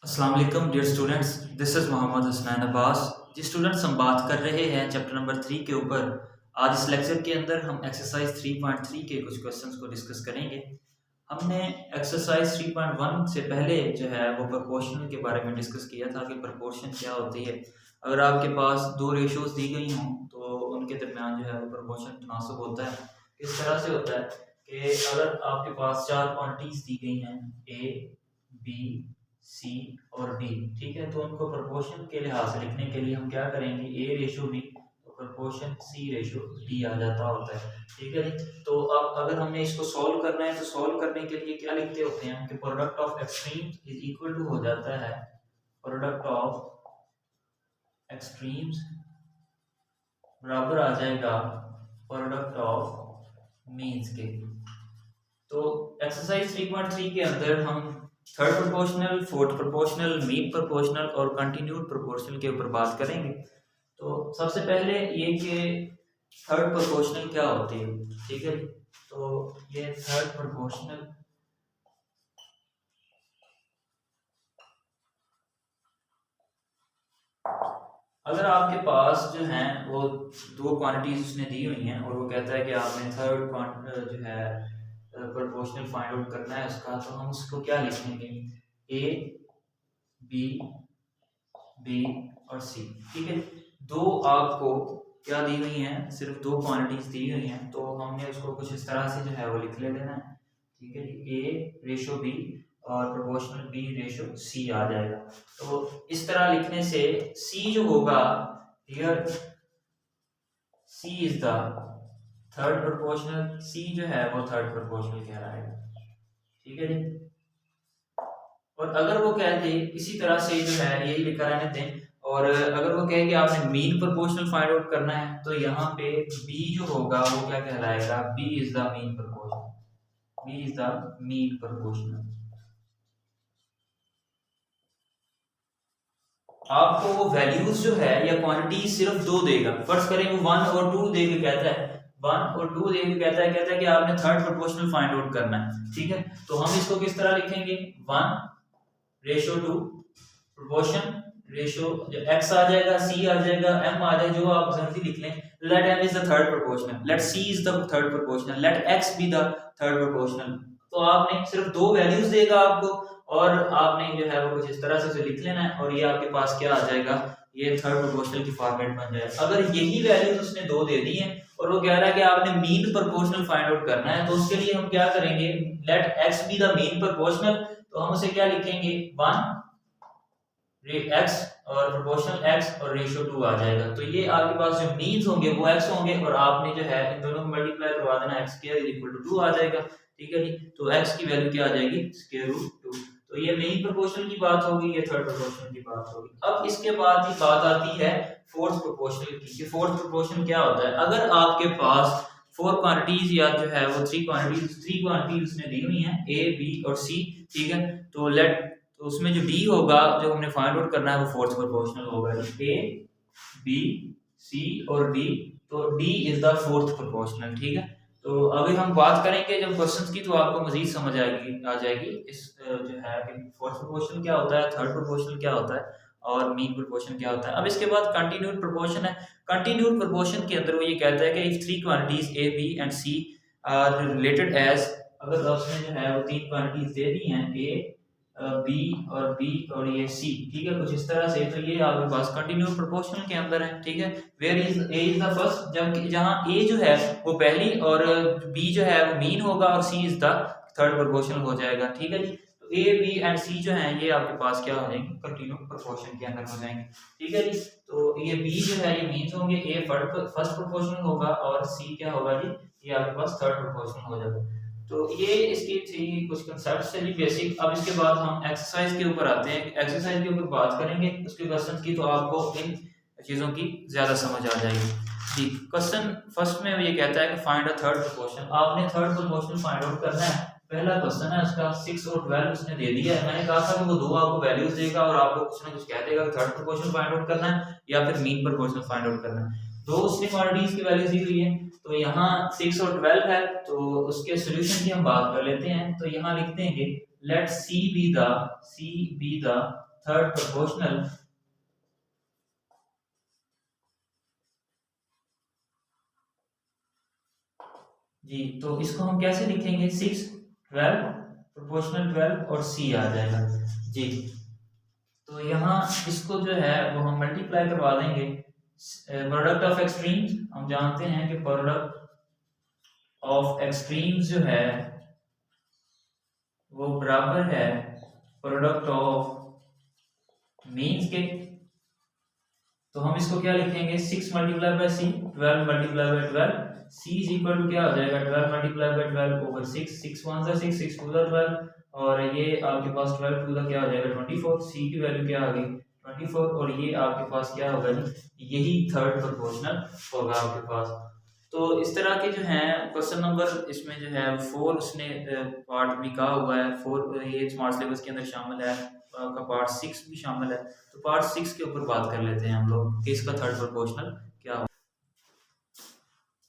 अस्सलाम वालेकुम dear students, this is Mohammad Hasnain Abbas. जी स्टूडेंट्स, हम बात कर रहे हैं चैप्टर नंबर 3 के ऊपर। आज इस लेक्चर के अंदर हम एक्सरसाइज 3.3 के कुछ क्वेश्चंस को डिस्कस करेंगे। हमने एक्सरसाइज 3.1 से पहले जो है वो प्रोपोर्शनल के बारे में डिस्कस किया था कि प्रोपोर्शन क्या होती है। अगर आपके पास दो रेशोज दी गई हों तो उनके दरमियान जो है वो प्रोपोर्शन तनासब होता है। किस तरह से होता है कि अगर आपके पास चार क्वांटिटीज दी गई हैं ए, बी, सी और डी, ठीक है, तो उनको प्रोपोर्शन के लिहाज से लिखने के लिए हम क्या करेंगे, ए रेशो बी तो प्रोपोर्शन सी रेशो डी आ जाता होता है। ठीक है जी। तो अब अगर हमने इसको सॉल्व करना है तो सॉल्व करने के लिए क्या लिखते होते हैं कि product of extremes is equal to हो जाता है प्रोडक्ट ऑफ एक्सट्रीम्स बराबर आ जाएगा प्रोडक्ट ऑफ मीन्स के। तो एक्सरसाइज 3.3 के अंदर हम third proportional, fourth proportional, mean proportional और कंटिन्यूड प्रोपोर्शनल के ऊपर बात करेंगे। तो सबसे पहले ये कि थर्ड प्रोपोर्शनल क्या होती है, ठीक है। तो ये थर्ड प्रोपोर्शनल अगर आपके पास जो है वो दो क्वांटिटीज उसने दी हुई हैं और वो कहता है कि आपने थर्ड जो है प्रोपोर्शनल फाइंड आउट करना है उसका, तो हम उसको क्या लिखेंगे, ए, बी, बी और सी। ठीक है, दो आपको क्या दी हुई हैं, सिर्फ दो क्वांटिटीज दी हुई हैं, तो हमने उसको कुछ इस तरह से जो है वो लिख ले देना है। ठीक है, ए रेशो बी और प्रोपोर्शनल बी रेशो सी आ जाएगा। तो इस तरह लिखने से सी जो होगा, here C is the third proportional, C जो है वो थर्ड प्रोपोर्शनल कहलाएगा। ठीक है जी। और अगर वो कह दे इसी तरह से जो है यही लिखा रहने दें, और अगर वो कहे कि आपने मीन प्रोपोर्शनल फाइंड आउट करना है तो यहाँ पे बी जो होगा वो क्या कहलाएगा, B is the mean proportional, B is the mean proportional. आपको वो वैल्यूज जो है या क्वांटिटी सिर्फ दो देगा। फर्स्ट करें वो 1 और 2 दे के कहता है, 1 और 2 दे के कहता है कि आपने थर्ड प्रोपोर्शनल फाइंड आउट करना है। ठीक है, तो हम इसको किस तरह लिखेंगे, 1 रेशो 2 प्रोपोर्शन रेशो x आ जाएगा, c आ जाएगा, m आ जाएगा, जो आप जल्दी लिख लें। Let m is the third proportional, let c is the third proportional, let x be the third proportional. तो आपने सिर्फ दो वैल्यूज देगा आपको और आपने जो है वो कुछ इस तरह से उसे लिख लेना है और ये आपके पास क्या आ जाएगा, ये थर्ड प्रोपोर्शनल की फॉर्मेट बन जाएगा। अगर यही वैल्यूज उसने दो दे दी हैं और वो कह रहा है कि आपने मीन प्रोपोर्शनल फाइंड आउट करना है, तो उसके लिए हम क्या करेंगे, let x be the mean proportional. तो हम उसे क्या लिखेंगे, 1 x और प्रोपोर्शनल x और रेशियो 2 आ जाएगा। तो ये आपके पास जो मीन्स होंगे वो x होंगे और आपने जो है इन दोनों को मल्टीप्लाई करवा देना, x square is equal to 2 आ जाएगा। ठीक है जी, तो x की वैल्यू क्या आ जाएगी, स्क्वायर रूट 2। तो ये मेन प्रोपोर्शनल की बात होगी, ये थर्ड प्रोपोर्शनल की बात होगी। अब इसके बाद ही बात आती है फोर्थ प्रोपोर्शनल की। फोर्थ प्रोपोर्शनल क्या होता है, अगर आपके पास फोर क्वांटिटीज या जो है वो थ्री क्वांटिटीज उसने दी हुई हैं ए, बी और सी, ठीक है, तो उसमें जो डी होगा जो हमने फाइंड आउट करना है वो फोर्थ प्रोपोर्शनल होगा, ए, बी, सी और डी। तो D is the fourth proportional. ठीक है, तो अभी हम बात करेंगे जब क्वेश्चंस की तो आपको मजीद समझ आ जाएगी इस जो है कि फोर्थ प्रोपोर्शनल क्या होता है, थर्ड प्रोपोर्शनल क्या होता है और मीन प्रोपोर्शन क्या होता है। अब इसके बाद कंटिन्यूड प्रोपोर्शन है। कंटिन्यूड प्रोपोर्शन के अंदर वो ये कहता है कि if three quantities A, B and C are related as, अगर उसने जो है वो तीन क्वांटिटीज दे दी हैं ए, बी और ये सी, ठीक है, कुछ इस तरह से, तो ये आपके पास कंटिन्यूड प्रोपोर्शनल के अंदर है। ठीक है, where is A is the first, जब जहां ए जो है वो पहली और बी जो है वो मीन होगा और सी इज द थर्ड प्रोपोर्शनल हो जाएगा। ठीक है जी, तो ए, बी एंड सी जो है ये आपके पास क्या हो जाएंगे, कंटिन्यूड प्रोपोर्शन के अंदर हो जाएंगे। ठीक है जी, तो ये बी जो है ये मीन्स होंगे, ए फर्स्ट प्रोपोर्शनल होगा और सी क्या होगा जी, ये आपके पास थर्ड प्रोपोर्शनल हो जाएगा। तो ये इसकी थी कुछ कंसेप्ट से जी बेसिक। अब इसके बाद हम एक्सरसाइज के ऊपर आते हैं, एक्सरसाइज के ऊपर बात करेंगे उसके क्वेश्चन की, तो आपको इन चीज़ों की ज़्यादा समझ आ जाएगी जी। क्वेश्चन फर्स्ट में ये कहता है कि फाइंड अ थर्ड प्रोपोर्शन, आपने थर्ड प्रोपोर्शन फाइंड आउट करना है। पहला क्वेश्चन है उसका 6 और 12 उसने दे दिया है। मैंने कहा था कि वो दो आपको वैल्यूज देगा और आपको कुछ ना कुछ कह देगा कि थर्ड प्रोपोर्शन फाइंड आउट करना है या फिर मीन प्रोपोर्शन फाइंड आउट करना है। दो उसने क्वांटिटीज की वैल्यूज दी हुई है, तो यहाँ 6 और 12 है, तो उसके सॉल्यूशन की हम बात कर लेते हैं। तो यहाँ लिखते हैं कि let C be the third proportional जी, तो इसको हम कैसे लिखेंगे 6 12 प्रोपोर्शनल 12 और सी आ जाएगा जी। तो यहाँ इसको जो है वो हम मल्टीप्लाई करवा देंगे। प्रोडक्ट ऑफ एक्सट्रीम्स हम जानते हैं कि प्रोडक्ट ऑफ एक्सट्रीम्स जो है वो बराबर है प्रोडक्ट ऑफ मीन्स के। तो हम इसको क्या लिखेंगे 6 multiply by C 12 multiply by 12 C is equal to क्या हो जाएगा 12 मल्टीप्लाई बाय 12 ओवर 6 6 1 जा 6 6 2 जा 12 और ये आपके पास 12 2 का क्या हो जाएगा 24 सी की वैल्यू क्या आ गई 24 और ये आपके पास क्या होगा जी यही थर्ड प्रोपोर्शनल होगा आपके पास। तो इस तरह के जो है क्वेश्चन नंबर इसमें जो है 4 उसने पार्ट भी कहा हुआ है 4 ये स्मार्ट सिलेबस के अंदर शामिल है का पार्ट 6 भी शामिल है। तो पार्ट 6 के ऊपर बात कर लेते हैं हम लोग कि इसका थर्ड प्रोपोर्शनल क्या हो।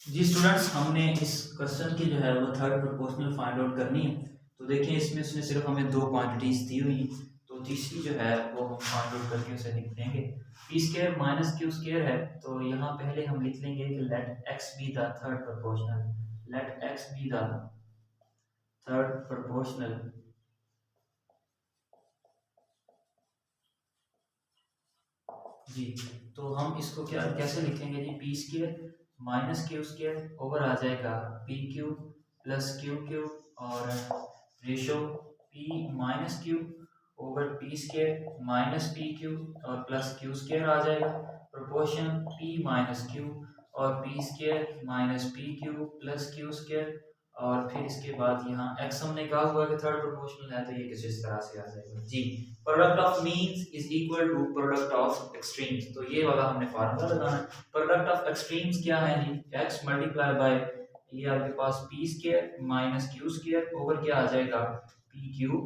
जी स्टूडेंट्स हमने इस क्वेश्चन की जो है वो थर्ड प्रोपोर्शनल फाइंड आउट करनी है। तो देखिए इसमें उसने सिर्फ हमें दो क्वांटिटीज दी हुई, तो तीसरी जो है वो हम फाइंड आउट करके उसे लिख देंगे। P square minus Q square है, तो यहाँ पहले हम लिख लेंगे कि let X be the third proportional, let X be the third proportional जी। तो हम इसको क्या कैसे लिखेंगे जी P square minus Q square over आ जाएगा P Q plus Q Q और ratio P minus Q over P square minus P Q और प्लस क्यू स्क्वायर आ जाएगा प्रोपोर्शन पी माइनस क्यू और P square minus P Q plus Q square और फिर इसके बाद यहाँ x हमने कहा हुआ है कि थर्ड प्रोपोर्शनल है, तो ये किस इस तरह से आ जाएगा जी। Product of means is equal to product of extremes, तो ये वाला हमने फार्मूला लगाना है। प्रोडक्ट ऑफ एक्सट्रीम्स क्या है जी x मल्टीप्लाई बाय ये आपके पास P square minus Q square over क्या आ जाएगा P Q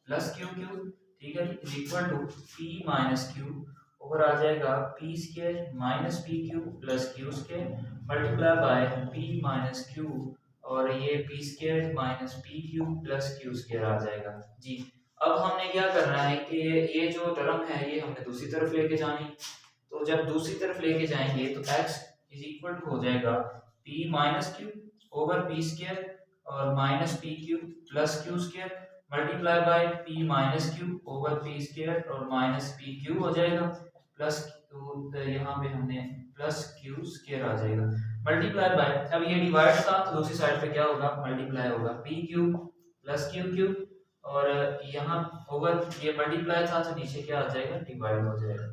plus Q Q, ठीक है, is equal to P minus Q over आ जाएगा P square minus P Q plus Q square multiply by P minus Q और ये P square minus P Q plus Q square आ जाएगा जी। अब हमने क्या करना है कि ये जो टर्म है ये हमने दूसरी तरफ लेके जानी, तो जब दूसरी तरफ लेके जाएंगे तो x इज इक्वल टू हो जाएगा p minus Q over P square और minus P Q plus Q square multiply by p minus Q over P square और माइनस पी क्यू हो जाएगा प्लस यहाँ पे हमने प्लस क्यू स्क्वायर आ जाएगा मल्टीप्लाई बाय, अब ये डिवाइड था तो दूसरी साइड पे क्या होगा मल्टीप्लाई होगा P Q plus Q Q और यहाँ ओवर ये मल्टीप्लाई था तो नीचे क्या आ जाएगा डिवाइड हो जाएगा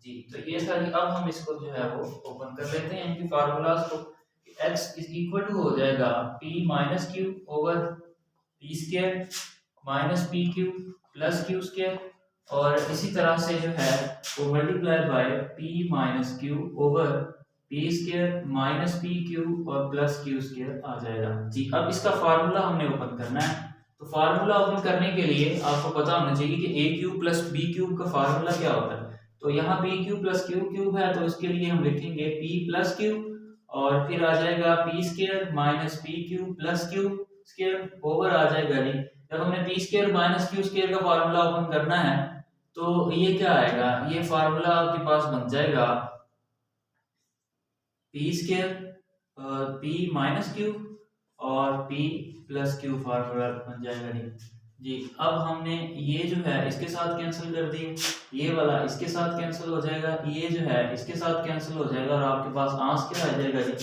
जी। तो ये सारी अब हम इसको जो है वो ओपन कर लेते हैं इनकी फार्मूलाज को। x इज इक्वल टू हो जाएगा p minus Q over P square minus P Q plus Q square और इसी तरह से जो है वो multiply by p minus Q over P square minus P Q और प्लस क्यू स्क्वायर आ जाएगा जी। अब इसका फार्मूला हमने ओपन करना है, तो फार्मूला ओपन करने के लिए आपको पता होना चाहिए कि ए क्यूब प्लस बी क्यूब का फार्मूला क्या होता है। तो यहाँ P cube plus Q cube है, तो इसके लिए हम लिखेंगे पी प्लस क्यू और फिर आ जाएगा P square minus P Q plus Q square over आ जाएगा जी। जब हमने P square minus Q square का फार्मूला ओपन करना है तो ये क्या आएगा, ये फार्मूला आपके पास बन जाएगा P square P minus Q और p प्लस क्यू फार्मूला बन जाएगा जी। अब हमने ये जो है इसके साथ कैंसिल कर दिए, ये वाला इसके साथ कैंसिल हो जाएगा, ये जो है इसके साथ कैंसिल हो जाएगा और आपके पास आंसर क्या आ जाएगा जी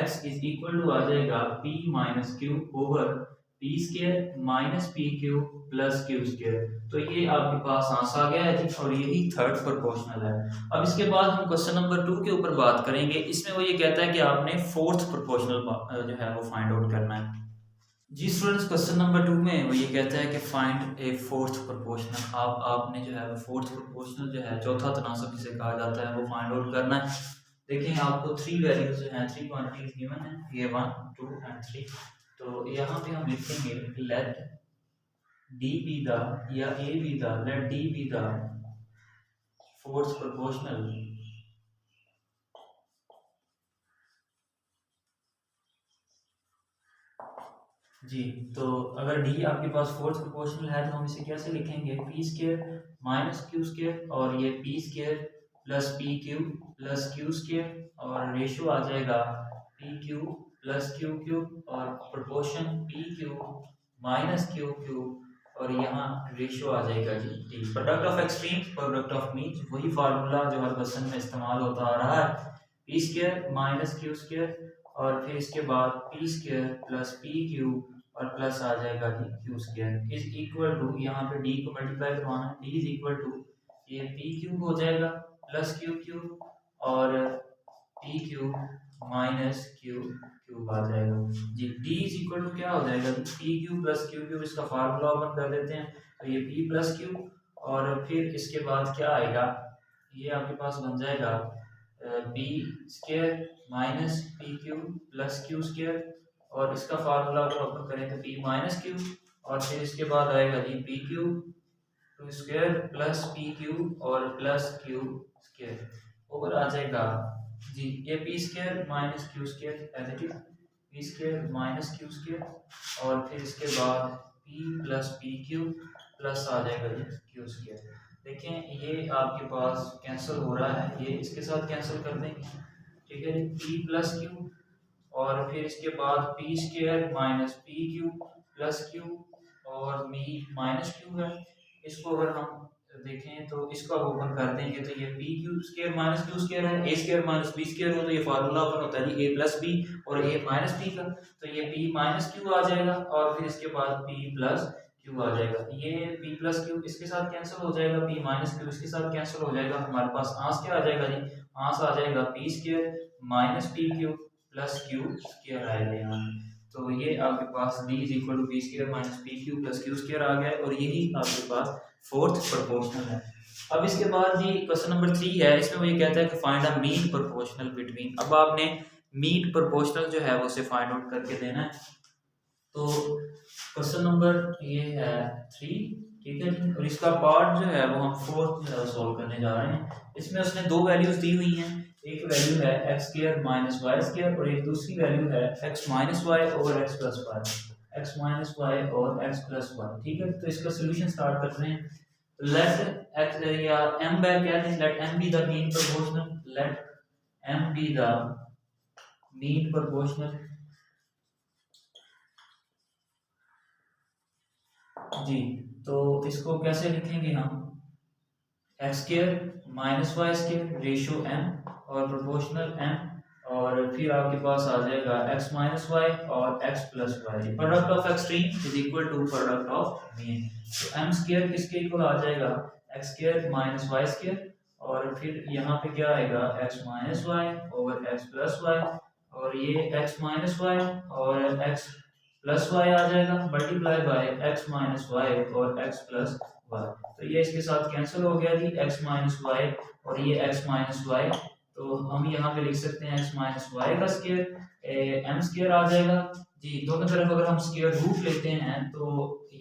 x इज इक्वल टू आ जाएगा p minus Q over P square minus P Q plus Q square. तो ये आपके पास आंसर आ गया है जी और यही थर्ड प्रोपोर्शनल है। अब इसके बाद हम क्वेश्चन नंबर 2 के ऊपर बात करेंगे। इसमें वो ये कहता है कि आपने फोर्थ प्रोपोर्शनल जो है वो फाइंड आउट करना है जी। स्टूडेंट्स क्वेश्चन नंबर 2 में वो ये कहता है कि फाइंड ए फोर्थ प्रोपोर्शनल, आपने जो है वो फोर्थ प्रोपोर्शनल जो है चौथा तनासब जिसे कहा जाता है वो फाइंड आउट करना है। देखिए आपको 3 वैल्यूज जो हैं 3 क्वांटिटीज गिवन है, ये 1 2 एंड 3। तो यहाँ पे हम लिखेंगे लेट डी बी द या A be the, let D be the fourth proportional जी। तो अगर डी आपके पास फोर्थ प्रोपोर्शनल है तो हम इसे कैसे लिखेंगे P square minus Q square और ये P square plus P Q plus Q square और रेशियो आ जाएगा P Q plus Q Q और proportion P Q minus Q Q और यहाँ रेशियो आ जाएगा जी D. Product of extreme product of mean वही फार्मूला जो हर क्वेश्चन में इस्तेमाल होता आ रहा है, P square minus Q square और फिर इसके बाद P square plus P Q और प्लस आ जाएगा जी Q square is equal to, यहाँ पे डी को मल्टीप्लाई करवाना है, डी इज इक्वल टू ये पी क्यू हो जाएगा प्लस क्यू क्यू और P Q minus Q cube आ जाएगा जी। डी इज इक्वल टू क्या हो जाएगा, P Q plus Q cube, इसका फार्मूला ओपन कर देते हैं तो ये पी प्लस क्यू और फिर इसके बाद क्या आएगा, ये आपके पास बन जाएगा P square minus P Q plus Q square और इसका फार्मूला अगर ओपन करें तो पी माइनस क्यू और फिर इसके बाद आएगा जी P Q two square plus P Q और प्लस क्यू स्क्वायर ओवर आ जाएगा जी ये P square minus Q square as it is P square minus Q square और फिर इसके बाद P plus P Q plus आ जाएगा जी क्यू स्क्वायर। देखें ये आपके पास कैंसिल हो रहा है, ये इसके साथ कैंसिल कर देंगे, ठीक है जी, पी प्लस क्यू और फिर इसके बाद P square minus P Q plus Q और मी माइनस क्यू है। इसको अगर हम देखें तो इसको ओपन कर देंगे तो ये P Q square minus Q square है, ए स्क्वायर माइनस बी स्क्वायर हो तो ये फार्मूला ओपन होता है जी ए प्लस बी और ए माइनस बी का, तो ये पी माइनस क्यू आ जाएगा और फिर इसके बाद पी प्लस क्यू आ जाएगा, ये पी प्लस क्यू इसके साथ कैंसिल हो जाएगा, पी माइनस क्यू इसके साथ कैंसिल हो जाएगा, हमारे पास आंस क्या आ जाएगा जी, आंस आ जाएगा P square minus P Q plus Q square आएगा यहाँ। तो ये आपके पास D is equal to P square minus P Q plus Q square आ गया और यही आपके पास फोर्थ प्रोपोर्शनल है। अब इसके बाद जी क्वेश्चन नंबर 3 है, इसमें वो ये कहता है कि find a mean proportional between. अब आपने मीन प्रोपोर्शनल जो है वो उसे फाइंड आउट करके देना है। तो क्वेश्चन नंबर ये है 3, ठीक है जी, और इसका पार्ट जो है वो हम फोर्थ सॉल्व करने जा रहे हैं। इसमें उसने दो वैल्यूज दी हुई हैं, एक वैल्यू है X square minus Y square और एक दूसरी वैल्यू है X minus Y over X plus Y, X minus Y और एक्स प्लस वाई, ठीक है। तो इसका सोल्यूशन स्टार्ट करते हैं। लेट एक्स या एम बाय कहते हैं, let M be the mean proportional, let M be the mean proportional जी। तो इसको कैसे लिखेंगे हम, X square minus Y square ratio M और प्रोपोर्शनल एम और फिर आपके पास आ जाएगा x माइनस वाई और x plus Y, product of extreme is equal to product of mean. तो m स्क्वायर किसके इक्वल आ जाएगा, x square minus Y square और फिर यहाँ पे क्या आएगा x minus Y over x plus Y और ये x माइनस वाई और x प्लस वाई आ जाएगा multiply by x minus Y और x प्लस वाई। तो ये इसके साथ कैंसिल हो गया जी, x माइनस वाई और ये x माइनस वाई, तो हम यहाँ पे लिख सकते हैं x माइनस वाई का स्क्वायर एम स्क्वायर आ जाएगा जी। दोनों तरफ अगर हम स्क्वायर रूट लेते हैं तो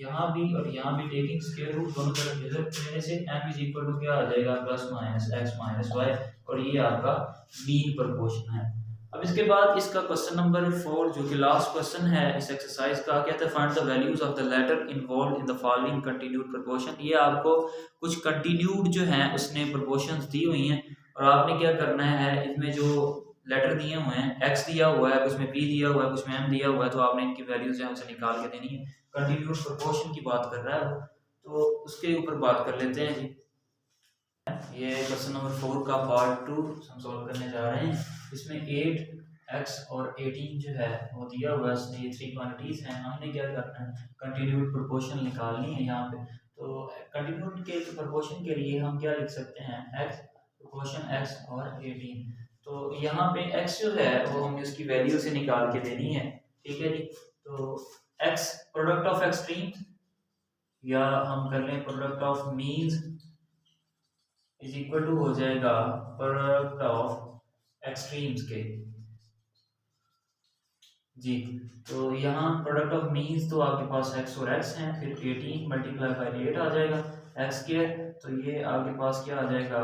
यहाँ भी और यहाँ भी टेकिंग स्क्वायर रूट दोनों तरफ लेने से m इज इक्वल टू क्या आ जाएगा plus minus x minus Y और ये आपका मीन प्रोपोर्शन है। अब इसके बाद इसका क्वेश्चन नंबर 4 जो कि लास्ट क्वेश्चन है इस एक्सरसाइज का, कहता है find the values of the letter involve in the following continued proportion. ये आपको कुछ कंटिन्यूड जो हैं उसने प्रोपोर्शंस दी हुई हैं और आपने क्या करना है, इसमें जो लेटर दिए हुए हैं x दिया हुआ है, कुछ में p दिया हुआ है, कुछ में m दिया हुआ है, तो आपने इनकी वैल्यूज है उसे निकाल के देनी है। कंटिन्यूड प्रोपोर्शन की बात कर रहा है तो उसके ऊपर बात कर लेते हैं जी। ये क्वेश्चन नंबर 4 का पार्ट 2 हम सॉल्व करने जा रहे हैं। इसमें 8x और 18 जो है वो दिया हुआ है, इसमें ये 3 क्वांटिटीज हैं। हमने क्या करना है, कंटिन्यूड प्रोपोर्शन निकालनी है यहाँ पे। तो कंटिन्यूड के प्रोपोर्शन के लिए हम क्या लिख सकते हैं, x प्रोपोर्शन x और 18। तो यहाँ पे x जो है वो हमें उसकी वैल्यू से निकाल के देनी है, ठीक है जी। तो x प्रोडक्ट ऑफ एक्सट्रीम या हम कर लें product of means is equal to हो जाएगा प्रोडक्ट ऑफ एक्सट्रीम्स के जी। तो यहाँ प्रोडक्ट ऑफ मीन्स तो आपके पास x और x हैं, फिर 18 मल्टीप्लाई बाई 8 आ जाएगा x स्क्वायर, तो ये आपके पास क्या आ जाएगा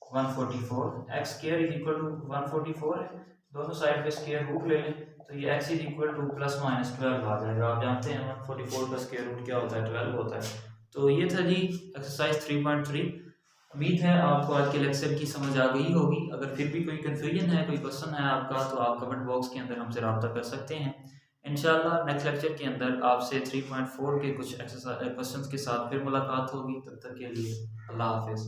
144। x square is equal to 144 है, दोनों साइड पे स्क्वायर रूट ले लें तो ये x is equal two plus minus 12 आ जाएगा। आप जानते हैं 144 का स्क्वायर रूट क्या होता है, 12 होता है। तो ये था जी एक्सरसाइज 3.3। उम्मीद है आपको आज के लेक्चर की समझ आ गई होगी। अगर फिर भी कोई कन्फ्यूजन है, कोई क्वेश्चन है आपका, तो आप कमेंट बॉक्स के अंदर हमसे रब्ता कर सकते हैं। इंशाल्लाह नेक्स्ट लेक्चर के अंदर आपसे 3.4 के कुछ एक्सरसाइज क्वेश्चंस के साथ फिर मुलाकात होगी। तब तक के लिए अल्लाह हाफिज़।